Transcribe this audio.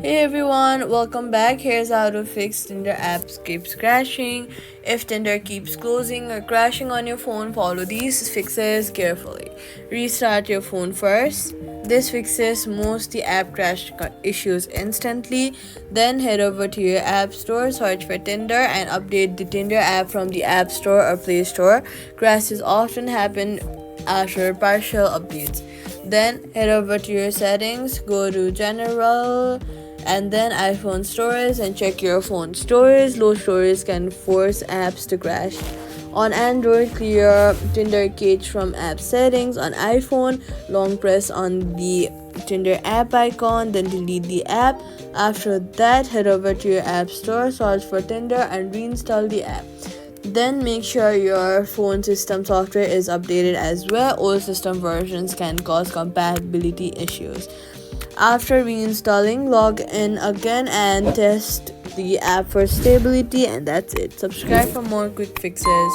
Hey everyone, welcome back. Here's how to fix Tinder apps keeps crashing. If Tinder keeps closing or crashing on your phone, follow these fixes carefully. Restart your phone first. This fixes most the app crash issues instantly. Then head over to your app store, search for Tinder, and update the Tinder app from the App Store or Play Store. Crashes often happen after partial updates. Then head over to your settings, go to General, and then iPhone storage and check your phone storage. Low storage can force apps to crash. On Android, clear Tinder cache from app settings. On iPhone, long press on the Tinder app icon, then delete the app. After that, head over to your app store, search for Tinder, and reinstall the app. Then make sure your phone system software is updated as well. Old system versions can cause compatibility issues. After reinstalling, log in again and test the app for stability, and that's it. Subscribe for more quick fixes.